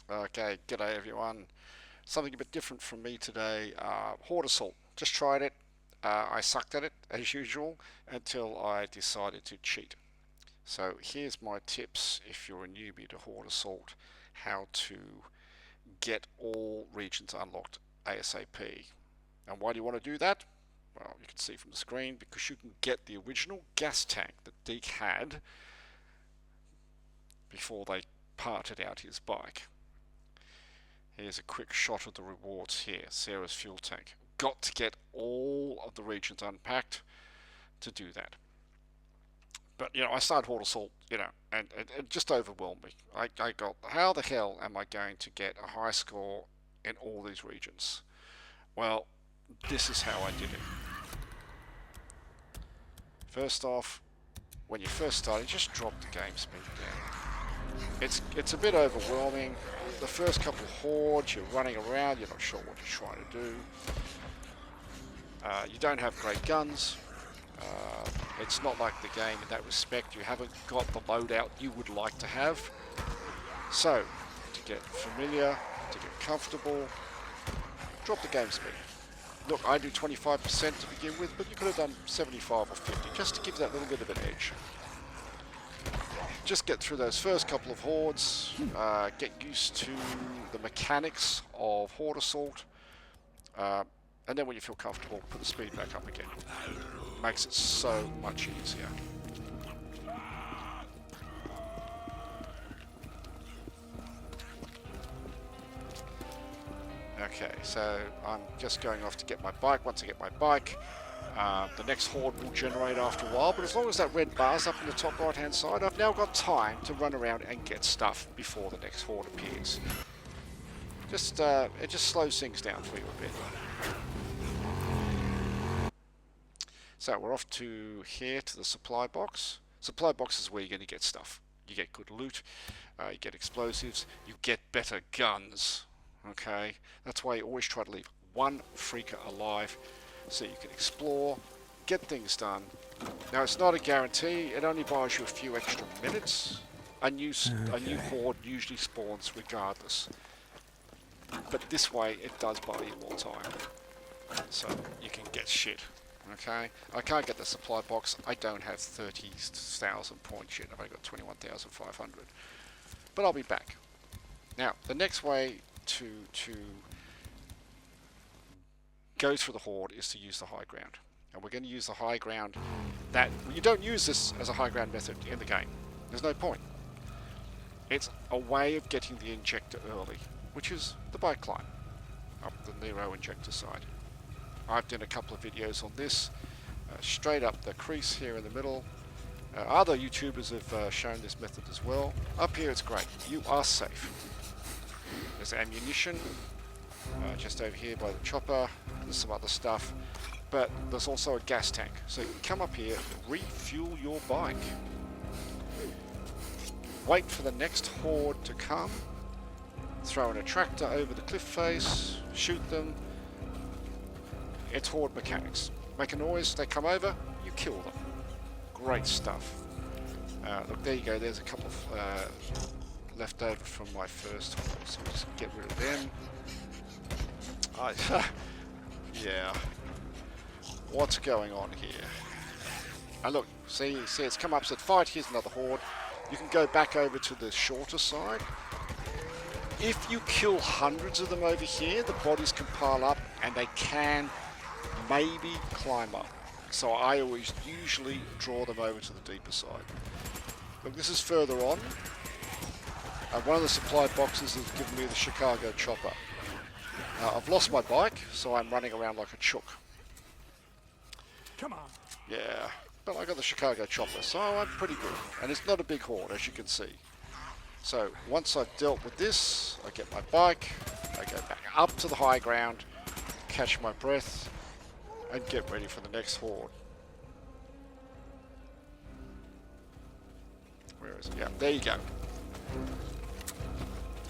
Okay, g'day everyone. Something a bit different from me today. Horde Assault. Just tried it. I sucked at it as usual until I decided to cheat. So here's my tips if you're a newbie to Horde Assault, how to get all regions unlocked ASAP. And why do you want to do that? Well, you can see from the screen, because you can get the original gas tank that Deke had before they parted out his bike. Here's a quick shot of the rewards here. Sarah's fuel tank. Got to get all of the regions unpacked to do that. But, I started Horde Assault, and it just overwhelmed me. I got, how the hell am I going to get a high score in all these regions? Well, this is how I did it. First off, when you first start, just drop the game speed down. It's a bit overwhelming. The first couple of hordes, you're running around, you're not sure what you're trying to do. You don't have great guns. It's not like the game in that respect. You haven't got the loadout you would like to have. So, to get familiar, to get comfortable, drop the game speed. Look, I do 25% to begin with, but you could have done 75 or 50, just to give that little bit of an edge. Just get through those first couple of hordes, get used to the mechanics of Horde Assault, and then when you feel comfortable, put the speed back up again. Makes it so much easier. Okay, so I'm just going off to get my bike. Once I get my bike, the next horde will generate after a while, but as long as that red bar's up in the top right hand side, I've now got time to run around and get stuff before the next horde appears. It just slows things down for you a bit. So we're off to here to the supply box. Supply box is where you're going to get stuff. You get good loot, you get explosives, you get better guns. Okay, that's why you always try to leave one freaker alive so you can explore, get things done. Now it's not a guarantee, it only buys you a few extra minutes. A new horde usually spawns regardless. But this way it does buy you more time. So you can get shit. Okay, I can't get the supply box. I don't have 30,000 points yet. I've only got 21,500. But I'll be back. Now, the next way to go through the horde is to use the high ground. And we're going to use the high ground that... You don't use this as a high ground method in the game. There's no point. It's a way of getting the injector early, which is the bike climb up the Nero injector side. I've done a couple of videos on this, straight up the crease here in the middle. Other YouTubers have shown this method as well. Up here it's great, you are safe. There's ammunition, just over here by the chopper, there's some other stuff, but there's also a gas tank. So you can come up here, refuel your bike. Wait for the next horde to come, throw an attractor over the cliff face, shoot them. It's horde mechanics. Make a noise, they come over, you kill them. Great stuff. Look, there you go, there's a couple of left over from my first horde, so we'll just get rid of them. Yeah. What's going on here? And look, see it's come up, said fight, here's another horde. You can go back over to the shorter side. If you kill hundreds of them over here, the bodies can pile up and they can maybe climb up. So I always usually draw them over to the deeper side. Look, this is further on. And one of the supply boxes has given me the Chicago chopper. I've lost my bike, so I'm running around like a chook. Come on. Yeah, but I got the Chicago chopper, so I'm pretty good. And it's not a big horde, as you can see. So once I've dealt with this, I get my bike, I go back up to the high ground, catch my breath, and get ready for the next horde. Where is it? Yeah, there you go.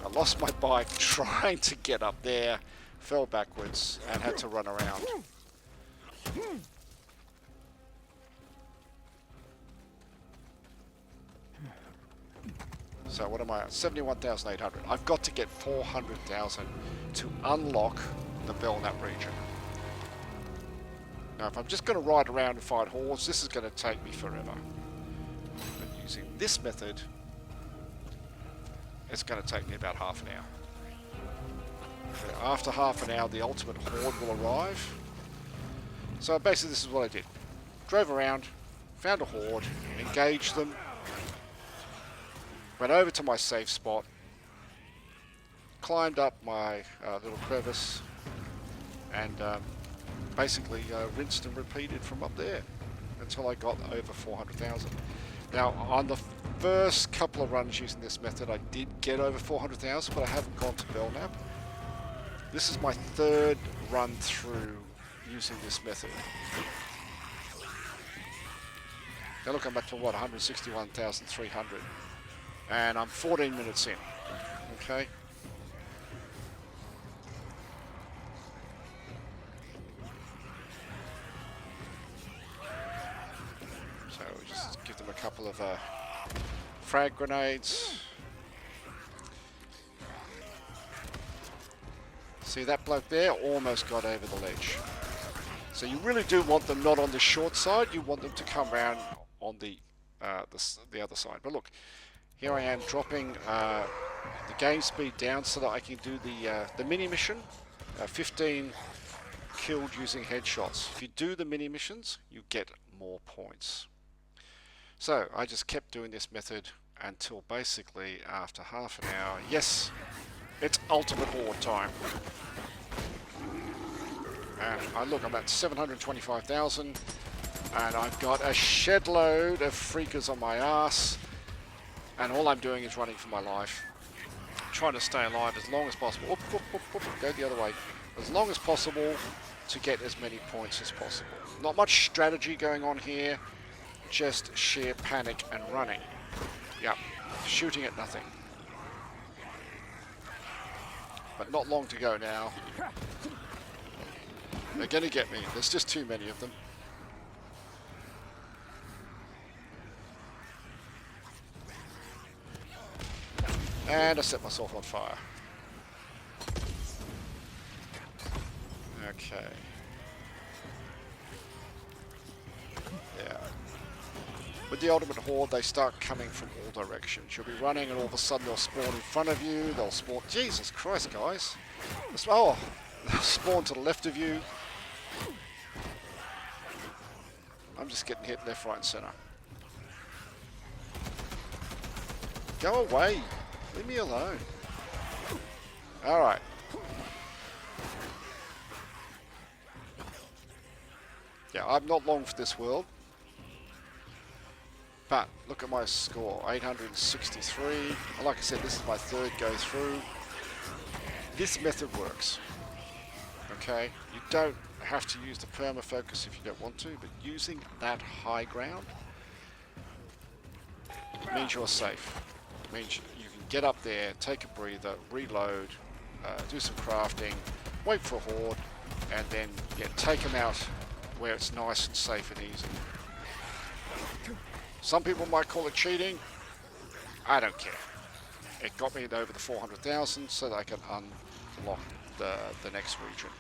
I lost my bike trying to get up there, fell backwards, and had to run around. So what am I at? 71,800. I've got to get 400,000 to unlock the Belknap region. Now if I'm just going to ride around and fight hordes, this is going to take me forever. But using this method, it's going to take me about half an hour. After half an hour, the ultimate horde will arrive. So basically this is what I did. Drove around, found a horde, engaged them, went over to my safe spot, climbed up my little crevice, and basically rinsed and repeated from up there until I got over 400,000. Now on the first couple of runs using this method I did get over 400,000, but I haven't gone to Belknap. This is my third run through using this method. Now look, I'm up to what, 161,300, and I'm 14 minutes in. Okay. So just give them a couple of frag grenades. See that bloke there? Almost got over the ledge. So you really do want them not on the short side. You want them to come around on the other side. But look, here I am dropping the game speed down so that I can do the mini mission. 15 killed using headshots. If you do the mini missions, you get more points. So I just kept doing this method until basically after half an hour. Yes, it's ultimate horde time. And look, I'm at 725,000, and I've got a shed load of freakers on my ass, and all I'm doing is running for my life, trying to stay alive as long as possible. Go the other way. As long as possible to get as many points as possible. Not much strategy going on here, just sheer panic and running. Yep, shooting at nothing. But not long to go now. They're going to get me. There's just too many of them. And I set myself on fire. Okay. Yeah. With the ultimate horde, they start coming from all directions. You'll be running and all of a sudden they'll spawn in front of you. They'll spawn... Jesus Christ, guys. Oh, they'll spawn to the left of you. I'm just getting hit left, right and center. Go away. Leave me alone. Alright. Yeah, I'm not long for this world. But look at my score, 863. Like I said, this is my third go through. This method works. Okay? You don't have to use the permafocus if you don't want to, but using that high ground means you're safe. It means you can get up there, take a breather, reload, do some crafting, wait for a horde, and then take them out where it's nice and safe and easy. Some people might call it cheating. I don't care. It got me over the 400,000 so that I can unlock the next region.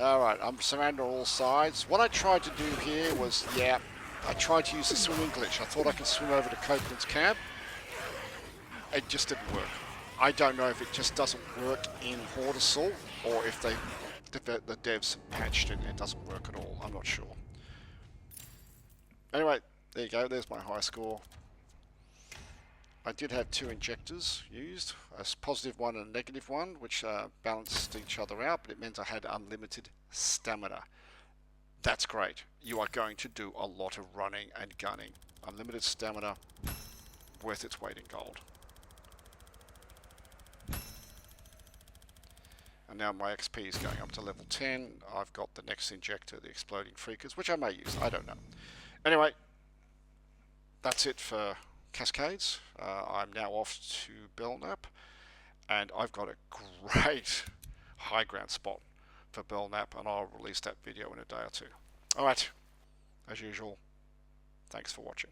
Alright, I'm surrounded on all sides. What I tried to do here was, I tried to use the swimming glitch. I thought I could swim over to Copeland's camp. It just didn't work. I don't know if it just doesn't work in Horde Assault, or if the devs patched it and it doesn't work at all. I'm not sure. Anyway, there you go. There's my high score. I did have 2 injectors used, a positive one and a negative one, which balanced each other out, but it meant I had unlimited stamina. That's great. You are going to do a lot of running and gunning. Unlimited stamina, worth its weight in gold. And now my XP is going up to level 10. I've got the next injector, the exploding freakers, which I may use, I don't know. Anyway, that's it for Cascades. I'm now off to Belknap, and I've got a great high ground spot for Belknap, and I'll release that video in a day or two. Alright, as usual, thanks for watching.